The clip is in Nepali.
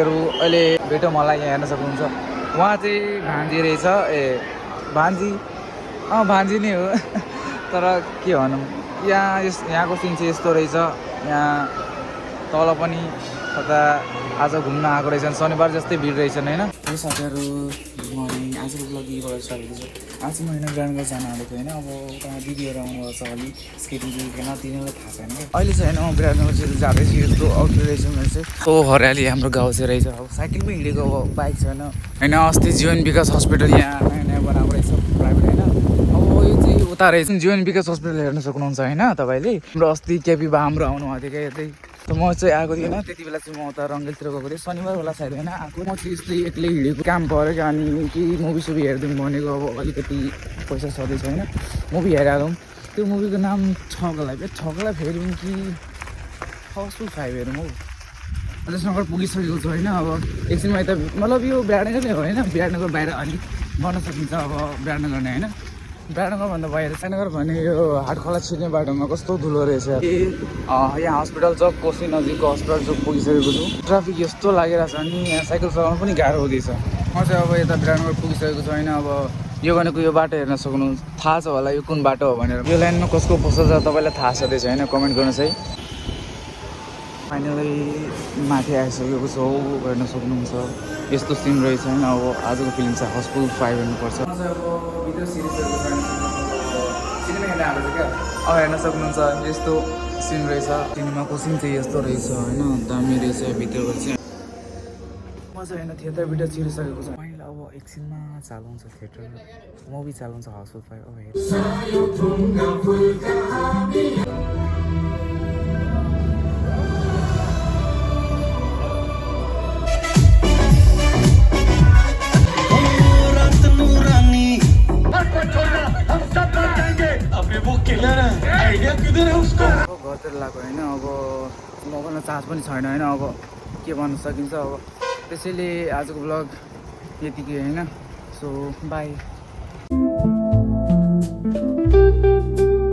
अहिले भेटो मलाई यहाँ हेर्न सक्नुहुन्छ उहाँ चाहिँ भान्जी रहेछ भान्जी भान्जी नै हो तर के भनौँ यहाँको सिन चाहिँ यस्तो रहेछ यहाँ तल पनि कता आज घुम्न आएको रहेछन् शनिबार जस्तै भिड रहेछन् होइन यो साथीहरू मर्निङ आजको ब्लग यहीबाट सकेको छु आज म होइन ग्राउन्डमा जान आएको होइन अब उता दिदीहरू आउनुभएको छ अलि स्केटिङ दिदीकन तिनीहरूलाई थाहा छैन अहिले चाहिँ होइन म ग्राउन्डमा चाहिँ जाँदैछु यस्तो आउटडोर रहेछ मेरो चाहिँ ओ हरियाली हाम्रो गाउँ चाहिँ रहेछ अब साइकलमै हिँडेको अब बाइक छैन होइन अस्ति जीवन विकास हस्पिटल यहाँ नयाँ नयाँ बनाएको रहेछ प्राइभेट होइन अब यो चाहिँ उता रहेछ जीवन विकास हस्पिटल हेर्न सक्नुहुन्छ होइन तपाईँले हाम्रो अस्ति केपी बा हाम्रो आउनुभएको थियो क्या यतै त म चाहिँ आएको थिएन त्यति बेला चाहिँ म उता रङ्गेलतिर गएको थिएँ शनिबार होला सायद होइन आएको म चाहिँ यस्तै एक्लै हिँडेको काम पऱ्यो क्या अनि केही मुभी सुभी हेरिदिउँ भनेको अब अलिकति पैसा छँदैछ होइन मुभी हेरिहालौँ त्यो मुभीको नाम छगला हेरौँ कि हाउसफुल 5 हेरौँ हौ अझसम्म पुगिसकेको छु होइन अब एकछिनमा यता मतलब यो विराटनगर नै हो होइन विराटनगर बाहिर अलिक गर्न सकिन्छ अब विराटनगर नै होइन विराटनगर भन्दा बाहिर विराटनगर भने यो हाटखोला छिर्ने बाटोमा कस्तो धुलो रहेछ यहाँ हस्पिटल चौक कोसी नजिकको हस्पिटल चौक पुगिसकेको छु ट्राफिक यस्तो लागिरहेको छ अनि यहाँ साइकल चलाउनु पनि गाह्रो हुँदैछ म चाहिँ अब यता विराटनगर पुगिसकेको छु होइन अब यो भनेको यो बाटो हेर्न सक्नु थाहा छ होला यो कुन बाटो हो भनेर यो लाइनमा कसको पसल छ तपाईँलाई थाहा छँदैछ होइन कमेन्ट गर्नुहोस् है फाइनली माथि आइसकेको छु हेर्न सक्नुहुन्छ यस्तो सिन रहेछ होइन अब आजको फिल्म चाहिँ हाउसफुल 5 हेर्नुपर्छ अब भिडियो सिरिजहरू सिनेमा हेर्न आएको छ क्या अब हेर्न सक्नुहुन्छ यस्तो सिन रहेछ सिनेमाको सिन चाहिँ यस्तो रहेछ होइन दामी रहेछ भित्रको चाहिँ म चाहिँ होइन थिएटर भिडियो छिरिसकेको छ पहिला अब एकछिनमा चालाउँछ थिएटर मुभी चालाउँछ हाउसफुल 5 अब हेर्नु घरतिर लगाएको होइन अब मोबाइलमा चार्ज पनि छैन होइन अब के भन्न सकिन्छ अब त्यसैले आजको ब्लग यतिकै होइन सो बाई